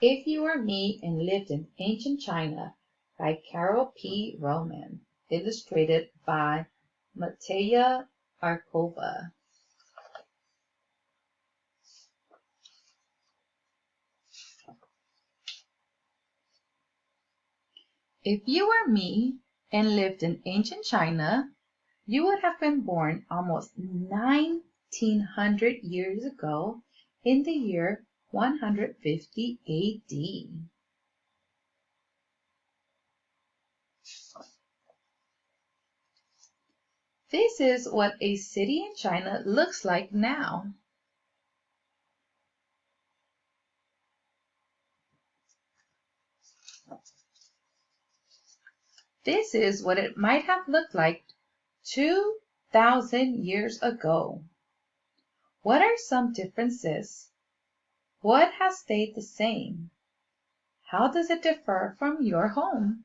If You Were Me and Lived in Ancient China by Carole P. Roman, illustrated by Mateja Arkova. If you were me and lived in ancient China, you would have been born almost 1900 years ago in the year 150 AD. This is what a city in China looks like now. This is what it might have looked like 2,000 years ago. What are some differences? What has stayed the same? How does it differ from your home?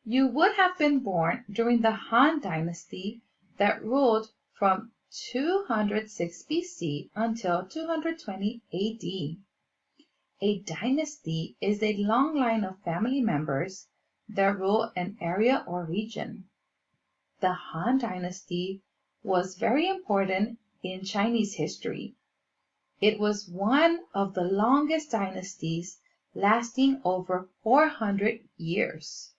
You would have been born during the Han Dynasty that ruled from 206 BC until 220 AD. A dynasty is a long line of family members that rule an area or region. The Han Dynasty was very important in Chinese history. It was one of the longest dynasties, lasting over 400 years.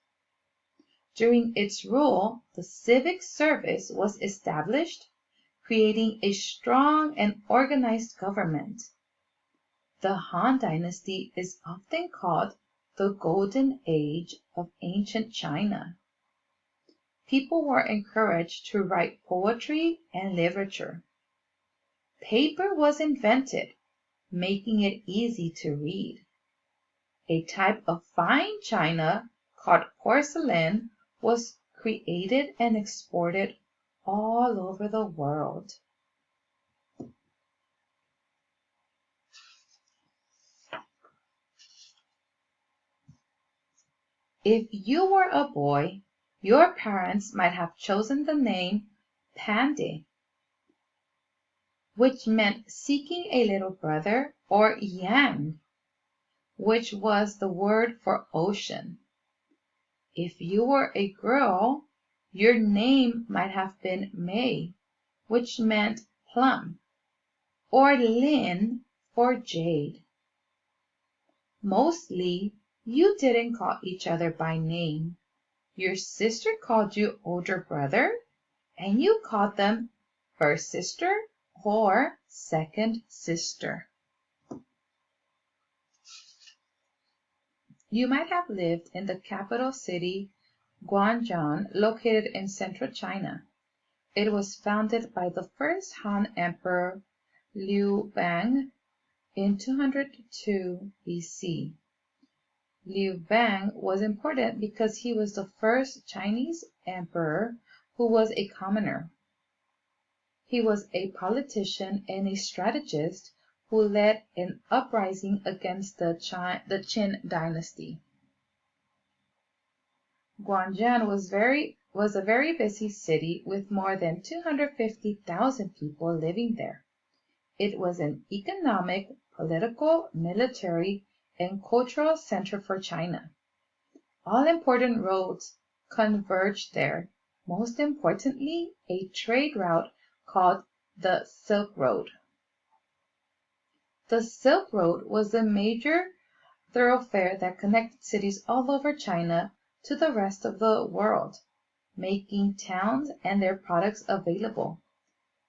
During its rule, the civic service was established, creating a strong and organized government. The Han Dynasty is often called the Golden Age of ancient China. People were encouraged to write poetry and literature. Paper was invented, making it easy to read. A type of fine china called porcelain was created and exported all over the world. If you were a boy, your parents might have chosen the name Pande, which meant seeking a little brother, or Yang, which was the word for ocean. If you were a girl, your name might have been May, which meant plum, or Lin for jade. Mostly, you didn't call each other by name. Your sister called you older brother, and you called them first sister or second sister. You might have lived in the capital city, Guangzhou, located in central China. It was founded by the first Han Emperor Liu Bang in 202 BC. Liu Bang was important because he was the first Chinese emperor who was a commoner. He was a politician and a strategist who led an uprising against the Qin dynasty. Guangzhou was a very busy city with more than 250,000 people living there. It was an economic, political, military, and cultural center for China. All important roads converged there, most importantly, a trade route called the Silk Road. The Silk Road was a major thoroughfare that connected cities all over China to the rest of the world, making towns and their products available.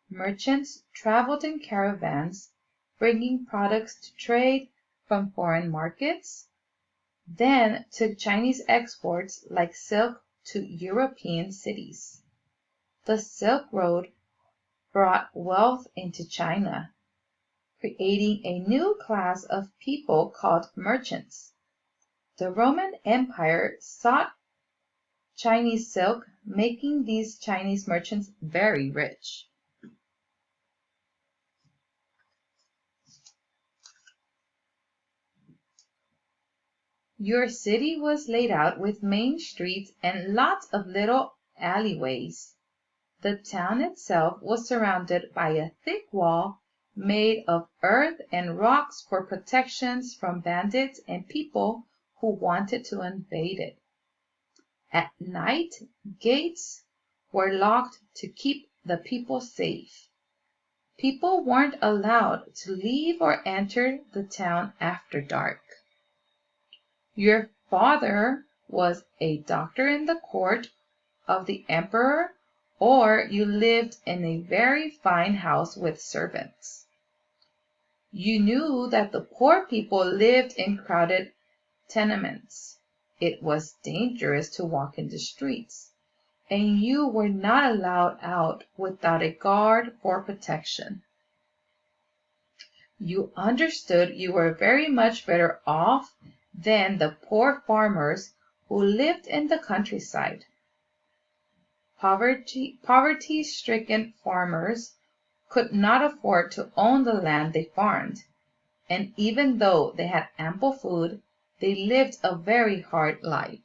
Merchants traveled in caravans, bringing products to trade from foreign markets, then took Chinese exports like silk to European cities. The Silk Road brought wealth into China, creating a new class of people called merchants. The Roman Empire sought Chinese silk, making these Chinese merchants very rich. Your city was laid out with main streets and lots of little alleyways. The town itself was surrounded by a thick wall made of earth and rocks for protections from bandits and people who wanted to invade it. At night, gates were locked to keep the people safe. People weren't allowed to leave or enter the town after dark. Your father was a doctor in the court of the emperor, or you lived in a very fine house with servants. You knew that the poor people lived in crowded tenements. It was dangerous to walk in the streets, and you were not allowed out without a guard for protection. You understood you were very much better off than the poor farmers who lived in the countryside. Poverty-stricken farmers could not afford to own the land they farmed, and even though they had ample food, they lived a very hard life.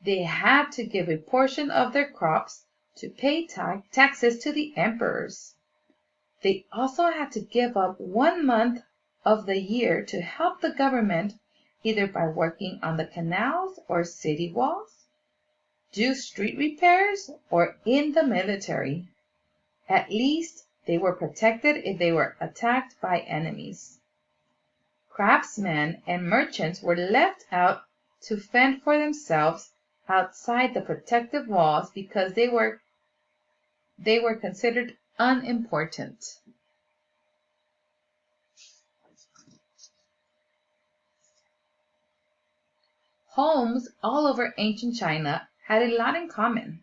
They had to give a portion of their crops to pay taxes to the emperors. They also had to give up 1 month of the year to help the government, either by working on the canals or city walls, do street repairs, or in the military. At least they were protected if they were attacked by enemies. Craftsmen and merchants were left out to fend for themselves outside the protective walls because they were considered unimportant. Homes all over ancient China had a lot in common.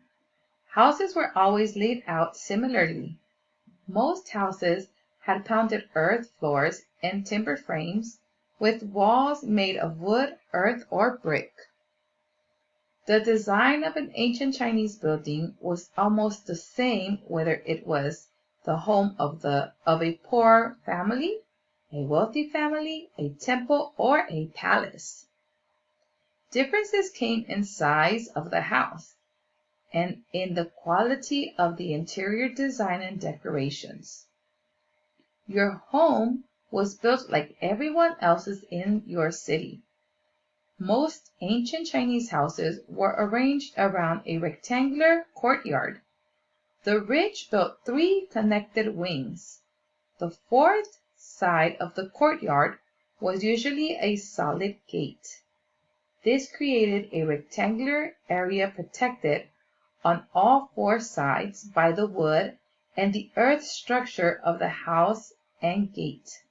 Houses were always laid out similarly. Most houses had pounded earth floors and timber frames with walls made of wood, earth, or brick. The design of an ancient Chinese building was almost the same whether it was the home of a poor family, a wealthy family, a temple, or a palace. Differences came in size of the house and in the quality of the interior design and decorations. Your home was built like everyone else's in your city. Most ancient Chinese houses were arranged around a rectangular courtyard. The rich built 3 connected wings. The 4th side of the courtyard was usually a solid gate. This created a rectangular area protected on all 4 sides by the wood and the earth structure of the house and gate.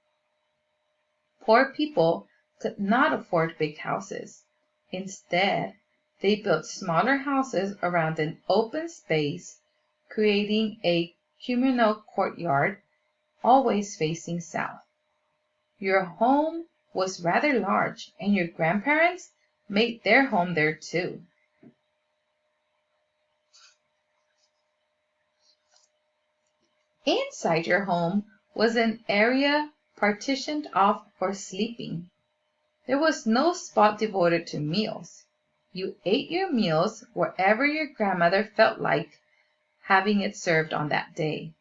Poor people could not afford big houses. Instead, they built smaller houses around an open space, creating a communal courtyard, always facing south. Your home was rather large, and your grandparents made their home there too. Inside your home was an area partitioned off for sleeping. There was no spot devoted to meals. You ate your meals wherever your grandmother felt like having it served on that day.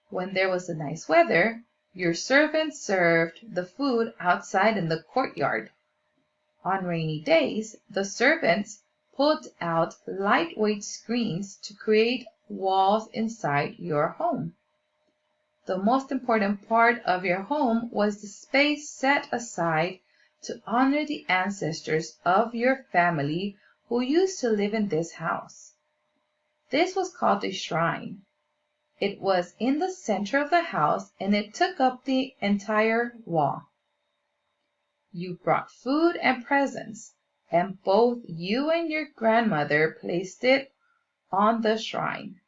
When there was nice weather, your servants served the food outside in the courtyard. On rainy days, the servants pulled out lightweight screens to create walls inside your home. The most important part of your home was the space set aside to honor the ancestors of your family who used to live in this house. This was called a shrine. It was in the center of the house and it took up the entire wall. You brought food and presents, and both you and your grandmother placed it on the shrine.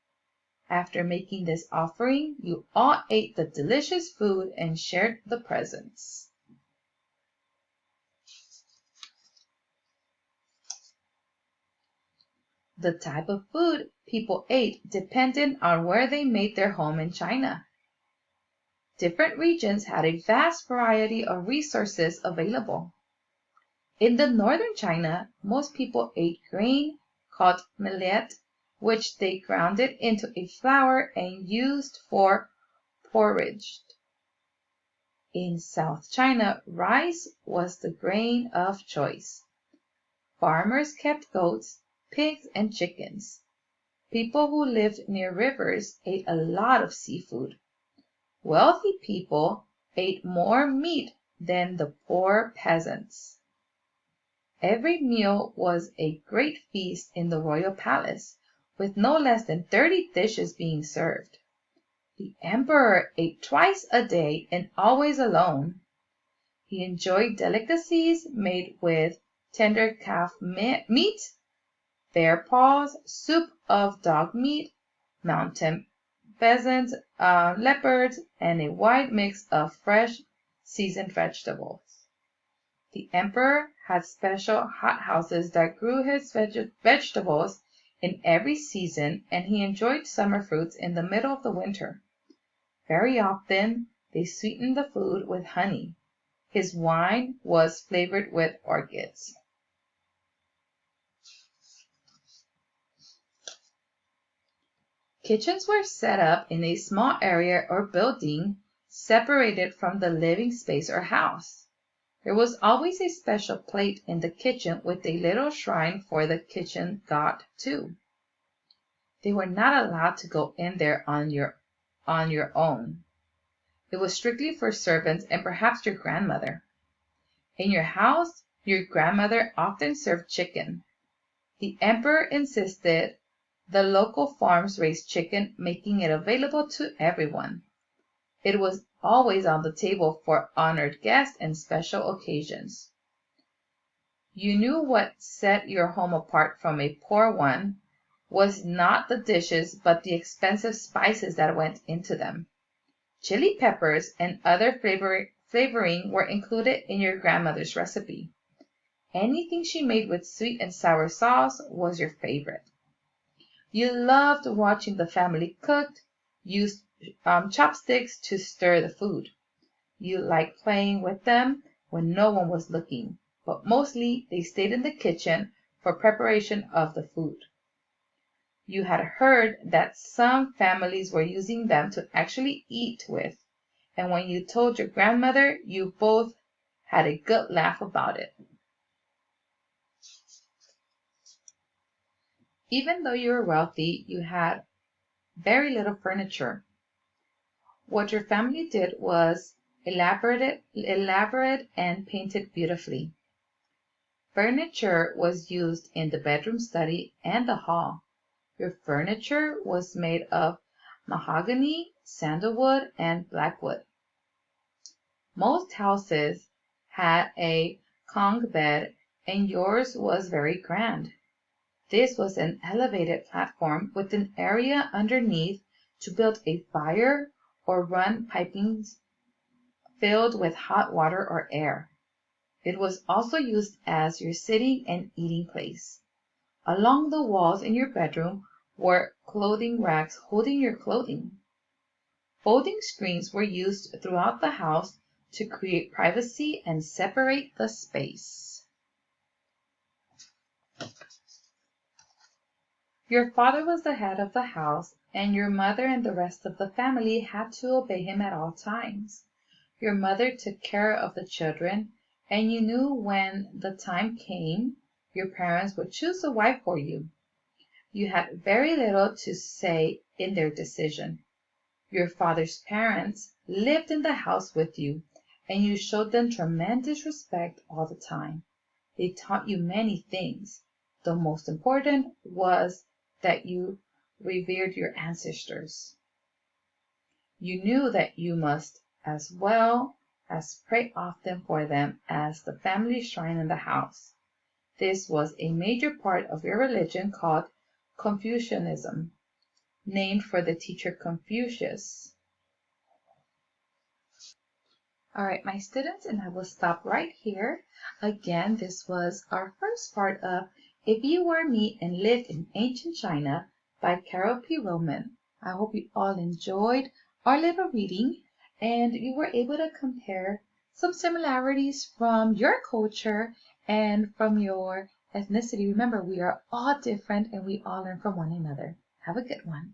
After making this offering, you all ate the delicious food and shared the presents. The type of food people ate depended on where they made their home in China. Different regions had a vast variety of resources available. In the northern China, most people ate grain called millet which they grounded into a flour and used for porridge. In South China, rice was the grain of choice. Farmers kept goats, pigs, and chickens. People who lived near rivers ate a lot of seafood. Wealthy people ate more meat than the poor peasants. Every meal was a great feast in the royal palace, with no less than 30 dishes being served. The emperor ate twice a day and always alone. He enjoyed delicacies made with tender calf meat, bear paws, soup of dog meat, mountain pheasants, leopards, and a wide mix of fresh, seasoned vegetables. The emperor had special hothouses that grew his vegetables in every season, and he enjoyed summer fruits in the middle of the winter. Very often they sweetened the food with honey. His wine was flavored with orchids. Kitchens were set up in a small area or building separated from the living space or house. There was always a special plate in the kitchen with a little shrine for the kitchen god too. They were not allowed to go in there on your own. It was strictly for servants and perhaps your grandmother. In your house, your grandmother often served chicken. The emperor insisted the local farms raised chicken, making it available to everyone. It was always on the table for honored guests and special occasions. You knew what set your home apart from a poor one was not the dishes but the expensive spices that went into them. Chili peppers and other flavoring were included in your grandmother's recipe. Anything she made with sweet and sour sauce was your favorite. You loved watching the family cook, used chopsticks to stir the food. You liked playing with them when no one was looking, but mostly they stayed in the kitchen for preparation of the food. You had heard that some families were using them to actually eat with, and when you told your grandmother, you both had a good laugh about it. Even though you were wealthy, you had very little furniture. What your family did was elaborate and painted beautifully. Furniture was used in the bedroom, study, and the hall. Your furniture was made of mahogany, sandalwood, and blackwood. Most houses had a conch bed, and yours was very grand. This was an elevated platform with an area underneath to build a fire or run pipings filled with hot water or air. It was also used as your sitting and eating place. Along the walls in your bedroom were clothing racks holding your clothing. Folding screens were used throughout the house to create privacy and separate the space. Your father was the head of the house, and your mother and the rest of the family had to obey him at all times. Your mother took care of the children, and you knew when the time came your parents would choose a wife for you. You had very little to say in their decision. Your father's parents lived in the house with you, and you showed them tremendous respect all the time. They taught you many things. The most important was that you revered your ancestors. You knew that you must as well as pray often for them as the family shrine in the house. This was a major part of your religion called Confucianism, named for the teacher Confucius. All right, my students, and I will stop right here. Again, this was our first part of If You Were Me and Lived in Ancient China by Carole P. Roman. I hope you all enjoyed our little reading and you were able to compare some similarities from your culture and from your ethnicity. Remember, we are all different and we all learn from one another. Have a good one.